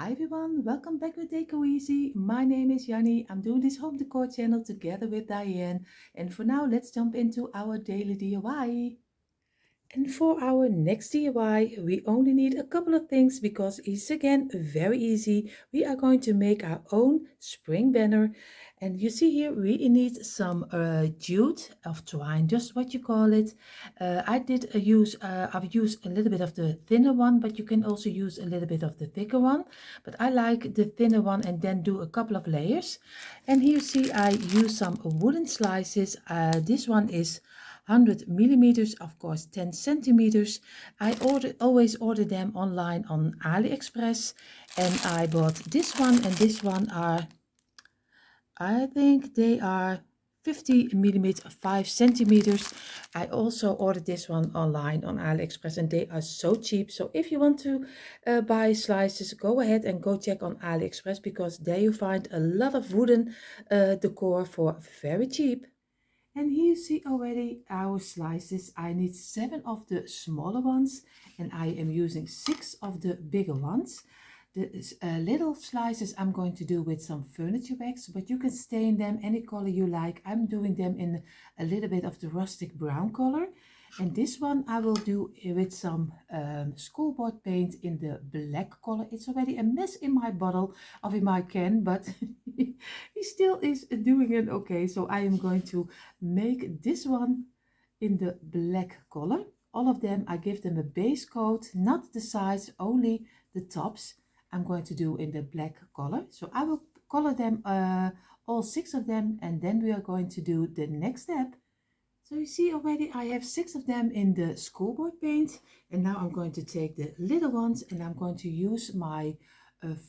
Hi everyone, welcome back with Decoeasy. My name is Janny. I'm doing this home decor channel together with Dyanne. And for now, let's jump into our daily DIY. And for our next DIY, we only need a couple of things because it's again very easy. We are going to make our own spring banner. And you see here, we need some jute of twine, just what you call it. I've used a little bit of the thinner one, but you can also use a little bit of the thicker one. But I like the thinner one and then do a couple of layers. And here you see I use some wooden slices. This one is 100 millimeters, of course 10 centimeters. Always order them online on AliExpress, and I bought this one and this one are, I think they are 50 millimeters, 5 centimeters. I also ordered this one online on AliExpress and they are so cheap. So if you want to buy slices, go ahead and go check on AliExpress because there you find a lot of wooden decor for very cheap. And here you see already our slices. I need 7 of the smaller ones and I am using 6 of the bigger ones. The little slices I'm going to do with some furniture wax, but you can stain them any color you like. I'm doing them in a little bit of the rustic brown color. And this one I will do with some schoolboard paint in the black color. It's already a mess in my bottle or in my can, but he still is doing it okay. So I am going to make this one in the black color. All of them, I give them a base coat, not the sides, only the tops. I'm going to do in the black color. So I will color them, all 6 of them, and then we are going to do the next step. So you see already I have 6 of them in the schoolboard paint, and now I'm going to take the little ones and I'm going to use my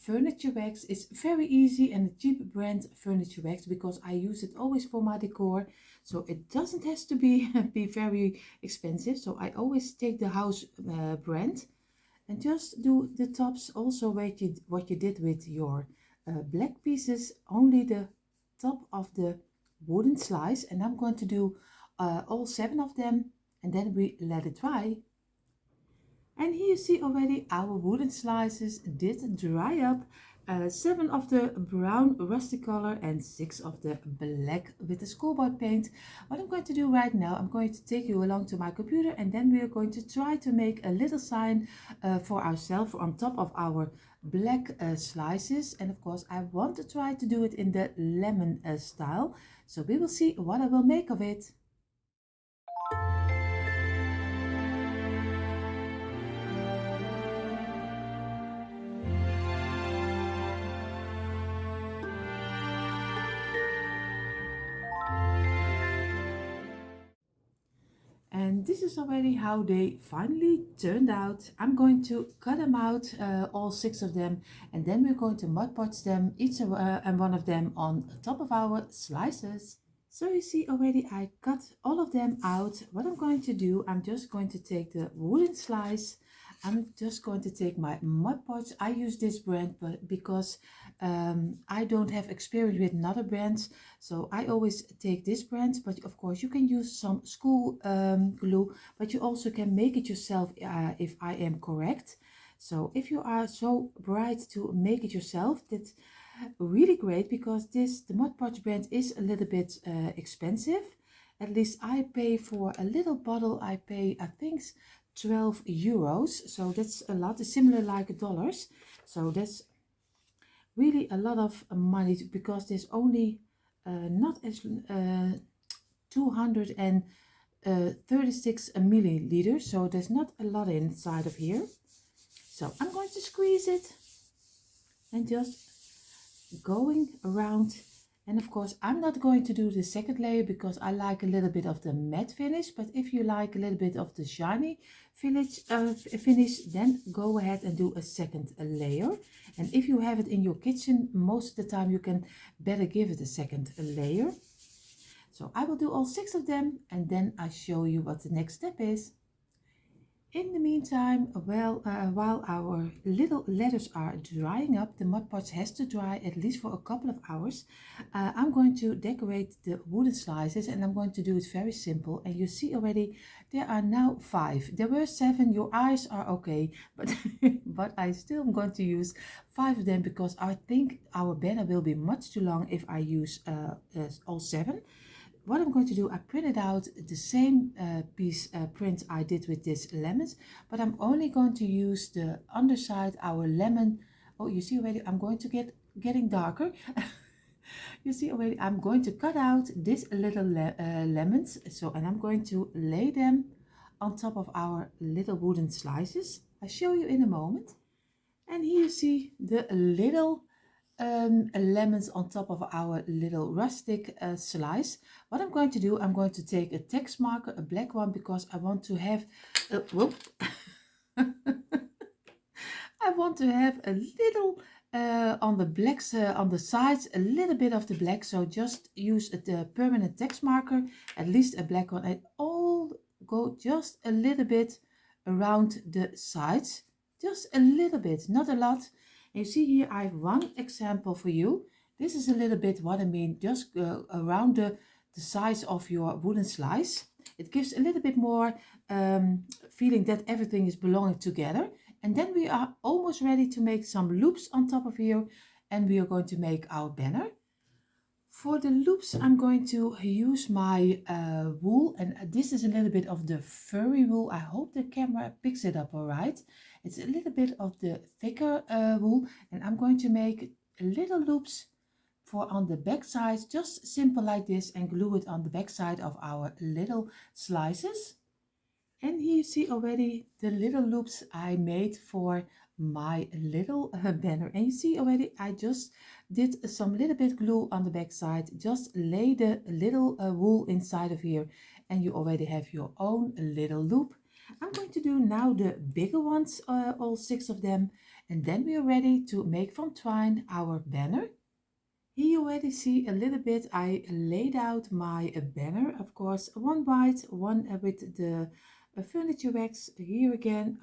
furniture wax. It's very easy and a cheap brand furniture wax because I use it always for my decor, so it doesn't have to be very expensive. So I always take the house brand and just do the tops also what you did with your black pieces, only the top of the wooden slice. And I'm going to do all 7 of them and then we let it dry. And here you see already our wooden slices did dry up. 7 of the brown rusty color and 6 of the black with the schoolboard paint. What I'm going to do right now, I'm going to take you along to my computer and then we are going to try to make a little sign for ourselves on top of our black slices. And of course I want to try to do it in the lemon style. So we will see what I will make of it. And this is already how they finally turned out. I'm going to cut them out, all 6 of them, and then we're going to Mod Podge them, each and one of them on top of our slices. So you see already I cut all of them out. What I'm going to do, I'm just going to take the wooden slice. I'm just going to take my Mod Podge. I use this brand but because I don't have experience with another brands, so I always take this brand. But of course you can use some school glue, but you also can make it yourself if I am correct. So if you are so bright to make it yourself, that's really great because the Mod Podge brand is a little bit expensive. At least I pay for a little bottle, I pay I think 12 euros, so that's a lot. It's similar like dollars, so that's really a lot of money because there's only not as 236 milliliters, so there's not a lot inside of here. So I'm going to squeeze it and just going around. And of course I'm not going to do the second layer because I like a little bit of the matte finish, but if you like a little bit of the shiny finish, then go ahead and do a second layer. And if you have it in your kitchen, most of the time you can better give it a second layer. So I will do all 6 of them and then I show you what the next step is. In the meantime, while our little letters are drying up, the mud pots has to dry at least for a couple of hours. I'm going to decorate the wooden slices and I'm going to do it very simple. And you see already there are now 5. There were 7. Your eyes are okay, but but I still am going to use 5 of them because I think our banner will be much too long if I use all 7. What I'm going to do, I printed out the same print I did with this lemons, but I'm only going to use the underside, our lemon. Oh, you see already, I'm going to getting darker. You see already, I'm going to cut out this little lemons. So, and I'm going to lay them on top of our little wooden slices. I'll show you in a moment. And here you see the little lemons on top of our little rustic slice. What I'm going to do, I'm going to take a text marker, a black one, because I want to have whoop. I want to have a little on the blacks on the sides, a little bit of the black. So just use the permanent text marker, at least a black one, and all go just a little bit around the sides, just a little bit, not a lot. And you see here I have one example for you. This is a little bit what I mean, just around the size of your wooden slice. It gives a little bit more feeling that everything is belonging together. And then we are almost ready to make some loops on top of here, and we are going to make our banner. For the loops, I'm going to use my wool, and this is a little bit of the furry wool. I hope the camera picks it up all right. It's a little bit of the thicker wool, and I'm going to make little loops for on the back side, just simple like this, and glue it on the back side of our little slices. And here you see already the little loops I made for my little banner. And you see already I just did some little bit glue on the back side. Just lay the little wool inside of here and you already have your own little loop. I'm going to do now the bigger ones, all 6 of them. And then we are ready to make from twine our banner. Here you already see a little bit I laid out my banner, of course, one white, one with the furniture wax, here again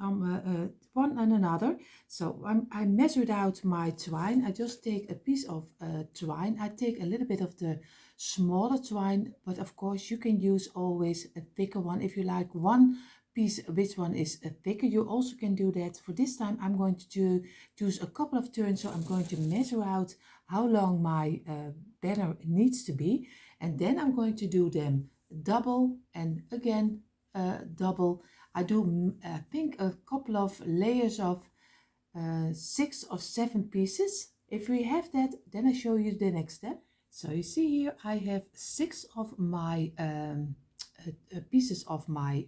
one and another. So I measured out my twine. I just take a piece of twine. I take a little bit of the smaller twine, but of course you can use always a thicker one. If you like one piece, which one is thicker, you also can do that. For this time I'm going to choose a couple of turns, so I'm going to measure out how long my banner needs to be, and then I'm going to do them double and again double. I do I think a couple of layers of 6 or 7 pieces. If we have that, then I show you the next step. So you see here I have 6 of my pieces of my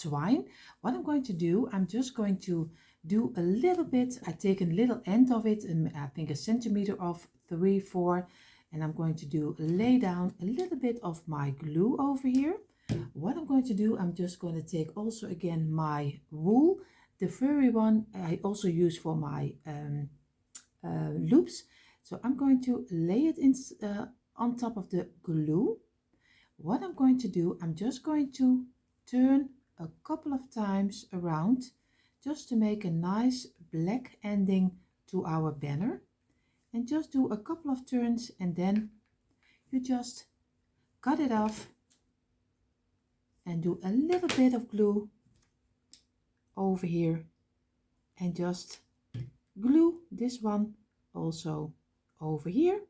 twine. What I'm going to do, I'm just going to do a little bit. I take a little end of it, and I think a centimeter of 3, 4, and I'm going to lay down a little bit of my glue over here. What I'm going to do, I'm just going to take also again my wool, the furry one I also use for my loops. So I'm going to lay it in on top of the glue. What I'm going to do, I'm just going to turn a couple of times around just to make a nice black ending to our banner, and just do a couple of turns, and then you just cut it off and do a little bit of glue over here and just glue this one also over here.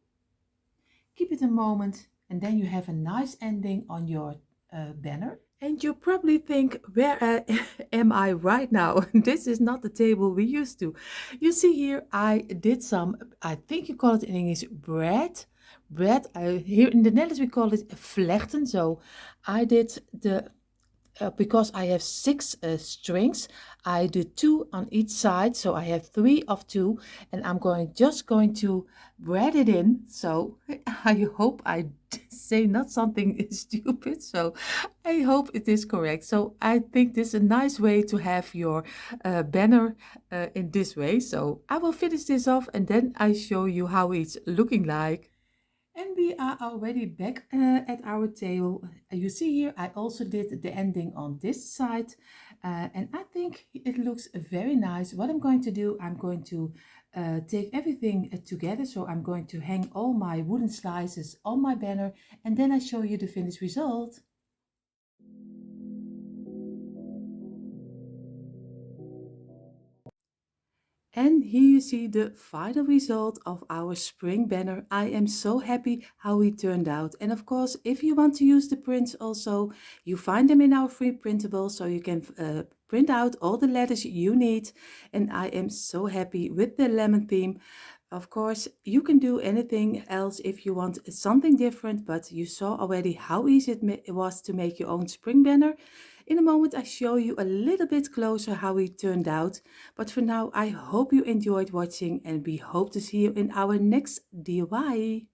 Keep it a moment, and then you have a nice ending on your banner. And you probably think, where am I right now? This is not the table we used to. You see here, I did some, I think you call it in English, bread. Here in the Netherlands we call it vlechten. So I did the, because I have 6 strings, I do 2 on each side. So I have 3 of 2, and I'm just going to braid it in. So I hope I say not something stupid, so I hope it is correct. So I think this is a nice way to have your banner in this way. So I will finish this off and then I show you how it's looking like. And we are already back at our table. You see here, I also did the ending on this side. And I think it looks very nice. What I'm going to do, I'm going to take everything together. So I'm going to hang all my wooden slices on my banner. And then I show you the finished result. And here you see the final result of our spring banner. I am so happy how it turned out. And of course, if you want to use the prints also, you find them in our free printables, so you can print out all the letters you need. And I am so happy with the lemon theme. Of course, you can do anything else if you want something different, but you saw already how easy it was to make your own spring banner. In a moment, I show you a little bit closer how it turned out. But for now, I hope you enjoyed watching and we hope to see you in our next DIY.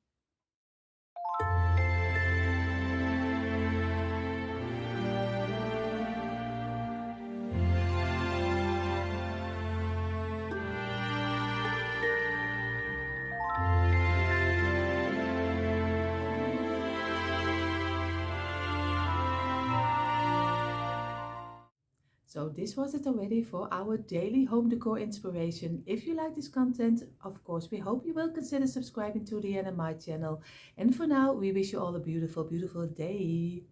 So this was it already for our daily home decor inspiration. If you like this content, of course, we hope you will consider subscribing to the Dyanne and my channel. And for now, we wish you all a beautiful, beautiful day.